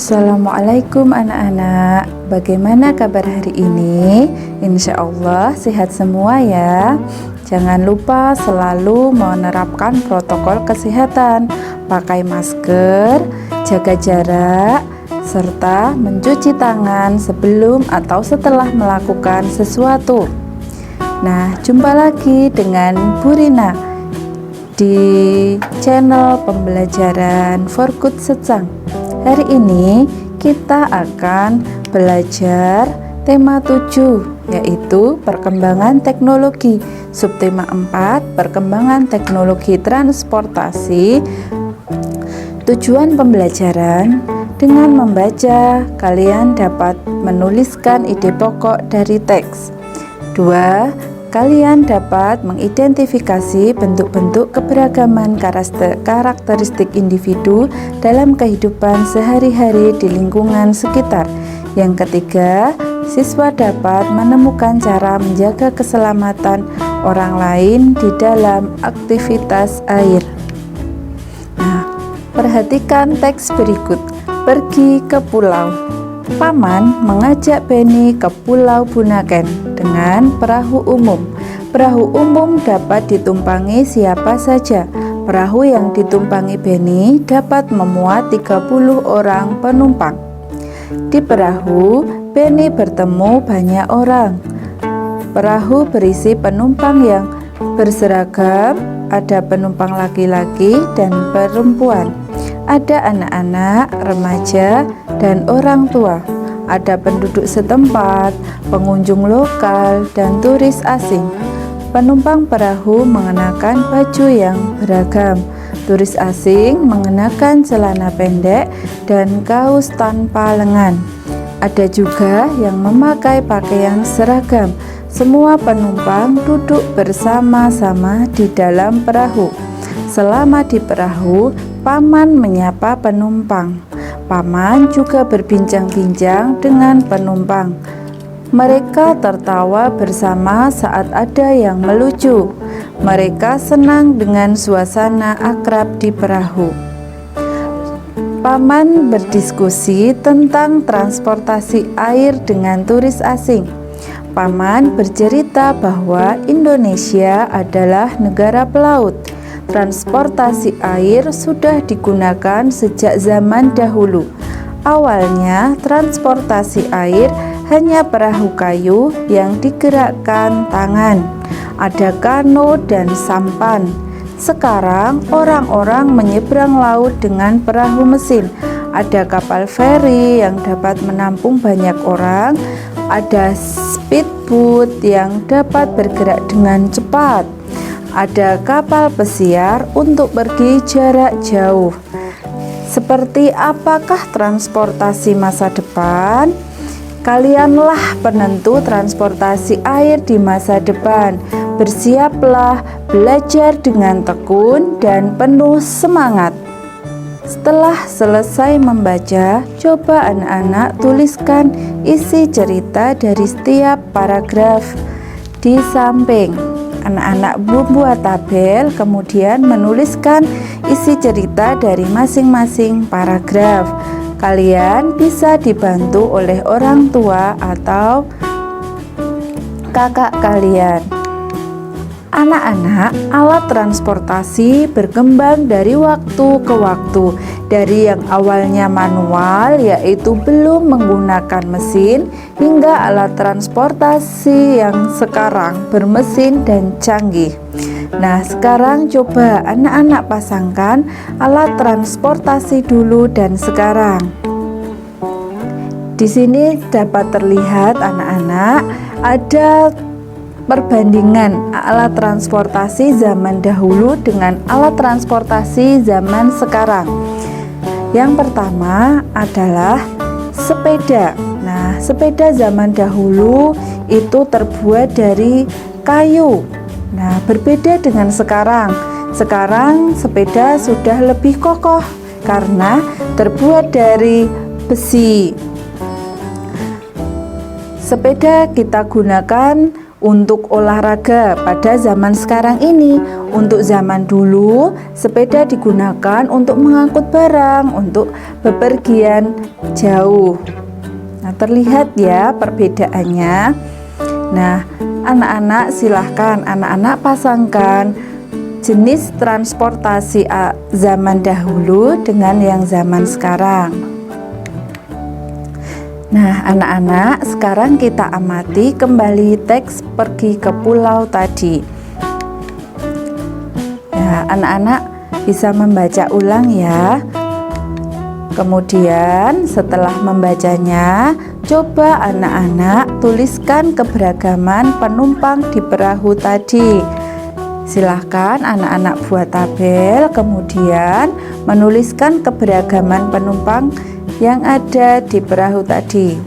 Assalamualaikum anak-anak. Bagaimana kabar hari ini? Insya Allah sehat semua ya. Jangan lupa selalu menerapkan protokol kesehatan, pakai masker, jaga jarak, serta mencuci tangan sebelum atau setelah melakukan sesuatu. Nah, jumpa lagi dengan Bu Rina di channel pembelajaran For Good Secang. Hari ini kita akan belajar tema 7, yaitu perkembangan teknologi. Subtema 4, perkembangan teknologi transportasi. Tujuan pembelajaran: dengan membaca, kalian dapat menuliskan ide pokok dari teks. 2. Kalian dapat mengidentifikasi bentuk-bentuk keberagaman karakteristik individu dalam kehidupan sehari-hari di lingkungan sekitar. Yang ketiga, siswa dapat menemukan cara menjaga keselamatan orang lain di dalam aktivitas air. Nah, perhatikan teks berikut. Pergi ke pulau. Paman mengajak Beni ke Pulau Bunaken dengan perahu umum. Perahu umum dapat ditumpangi siapa saja. Perahu yang ditumpangi Beni dapat memuat 30 orang penumpang. Di perahu, Beni bertemu banyak orang. Perahu berisi penumpang yang berseragam, ada penumpang laki-laki dan perempuan. Ada anak-anak, remaja, dan orang tua. Ada penduduk setempat, pengunjung lokal, dan turis asing. Penumpang perahu mengenakan baju yang beragam. Turis asing mengenakan celana pendek dan kaos tanpa lengan. Ada juga yang memakai pakaian seragam. Semua penumpang duduk bersama-sama di dalam perahu. Selama di perahu, Paman menyapa penumpang. Paman juga berbincang-bincang dengan penumpang. Mereka tertawa bersama saat ada yang melucu. Mereka senang dengan suasana akrab di perahu. Paman berdiskusi tentang transportasi air dengan turis asing. Paman bercerita bahwa Indonesia adalah negara pelaut. Transportasi air sudah digunakan sejak zaman dahulu. Awalnya, transportasi air hanya perahu kayu yang digerakkan tangan. Ada kano dan sampan. Sekarang, orang-orang menyeberang laut dengan perahu mesin. Ada kapal feri yang dapat menampung banyak orang. Ada speedboat yang dapat bergerak dengan cepat. Ada kapal pesiar untuk pergi jarak jauh. Seperti apakah transportasi masa depan? Kalianlah penentu transportasi air di masa depan. Bersiaplah belajar dengan tekun dan penuh semangat. Setelah selesai membaca, coba anak-anak tuliskan isi cerita dari setiap paragraf di samping. Anak-anak membuat tabel, kemudian menuliskan isi cerita dari masing-masing paragraf. Kalian bisa dibantu oleh orang tua atau kakak kalian. Anak-anak, alat transportasi berkembang dari waktu ke waktu. Dari yang awalnya manual, yaitu belum menggunakan mesin, hingga alat transportasi yang sekarang bermesin dan canggih. Nah, sekarang coba anak-anak pasangkan alat transportasi dulu dan sekarang. Di sini dapat terlihat anak-anak ada perbandingan alat transportasi zaman dahulu dengan alat transportasi zaman sekarang. Yang pertama adalah sepeda. Nah, sepeda zaman dahulu itu terbuat dari kayu. Nah, berbeda dengan sekarang. Sekarang sepeda sudah lebih kokoh karena terbuat dari besi. Sepeda kita gunakan untuk olahraga pada zaman sekarang ini. Untuk zaman dulu, sepeda digunakan untuk mengangkut barang, untuk bepergian jauh. Nah, terlihat ya perbedaannya. Nah, anak-anak silahkan anak-anak pasangkan jenis transportasi zaman dahulu dengan yang zaman sekarang. Nah, anak-anak, sekarang kita amati kembali teks pergi ke pulau tadi. Ya, anak-anak bisa membaca ulang ya. Kemudian setelah membacanya, coba anak-anak tuliskan keberagaman penumpang di perahu tadi. Silahkan anak-anak buat tabel, kemudian menuliskan keberagaman penumpang yang ada di perahu tadi.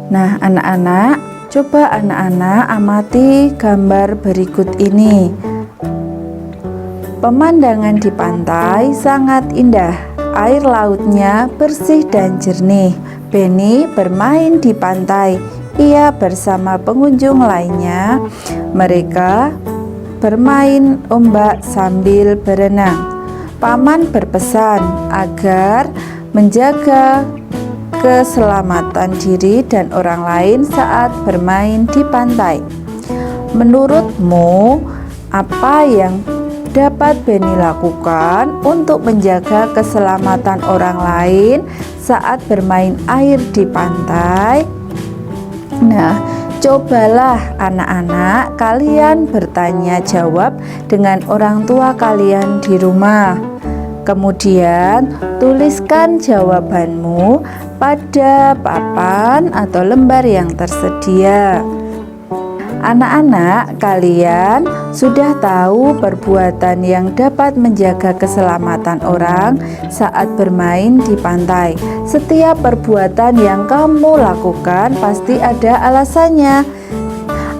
Nah, anak-anak, coba anak-anak amati gambar berikut ini. Pemandangan di pantai sangat indah. Air lautnya bersih dan jernih. Benny bermain di pantai. Ia bersama pengunjung lainnya. Mereka bermain ombak sambil berenang. Paman berpesan agar menjaga keselamatan diri dan orang lain saat bermain di pantai. Menurutmu, apa yang dapat Benny lakukan untuk menjaga keselamatan orang lain saat bermain air di pantai? Nah, cobalah anak-anak kalian bertanya jawab dengan orang tua kalian di rumah. Kemudian tuliskan jawabanmu pada papan atau lembar yang tersedia. Anak-anak, kalian sudah tahu perbuatan yang dapat menjaga keselamatan orang saat bermain di pantai. Setiap perbuatan yang kamu lakukan pasti ada alasannya.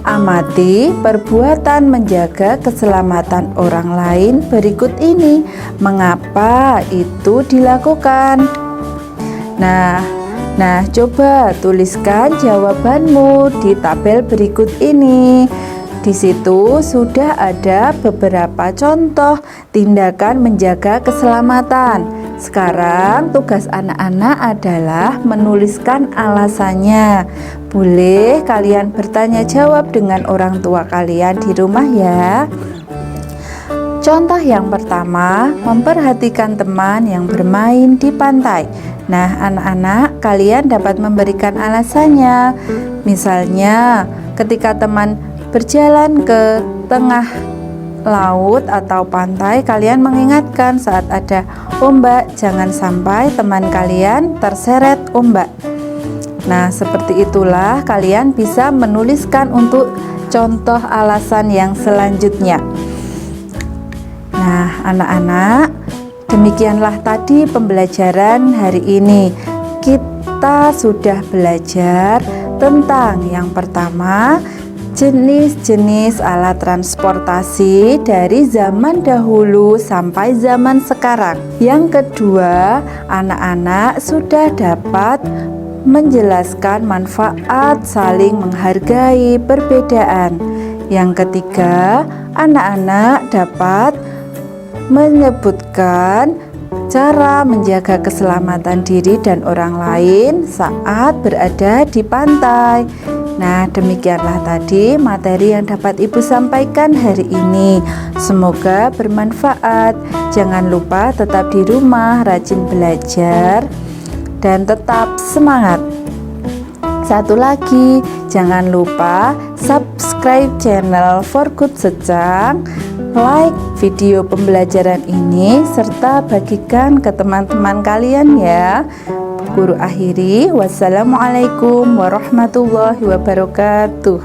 Amati perbuatan menjaga keselamatan orang lain berikut ini. Mengapa itu dilakukan? Nah, coba tuliskan jawabanmu di tabel berikut ini. Di situ sudah ada beberapa contoh tindakan menjaga keselamatan. Sekarang tugas anak-anak adalah menuliskan alasannya. Boleh kalian bertanya jawab dengan orang tua kalian di rumah ya. Contoh yang pertama, memperhatikan teman yang bermain di pantai. Nah, anak-anak, kalian dapat memberikan alasannya. Misalnya, ketika teman berjalan ke tengah laut atau pantai, kalian mengingatkan saat ada ombak, jangan sampai teman kalian terseret ombak. Nah, seperti itulah kalian bisa menuliskan untuk contoh alasan yang selanjutnya. Nah, anak-anak, demikianlah tadi pembelajaran hari ini. Kita sudah belajar tentang yang pertama, jenis-jenis alat transportasi dari zaman dahulu sampai zaman sekarang. Yang kedua, anak-anak sudah dapat menjelaskan manfaat saling menghargai perbedaan. Yang ketiga, anak-anak dapat menyebutkan cara menjaga keselamatan diri dan orang lain saat berada di pantai. Nah, demikianlah tadi materi yang dapat Ibu sampaikan hari ini. Semoga bermanfaat. Jangan lupa tetap di rumah, rajin belajar, dan tetap semangat. Satu lagi, jangan lupa subscribe channel For Good Secang, like video pembelajaran ini, serta bagikan ke teman-teman kalian ya. Guru akhiri, wassalamualaikum warahmatullahi wabarakatuh.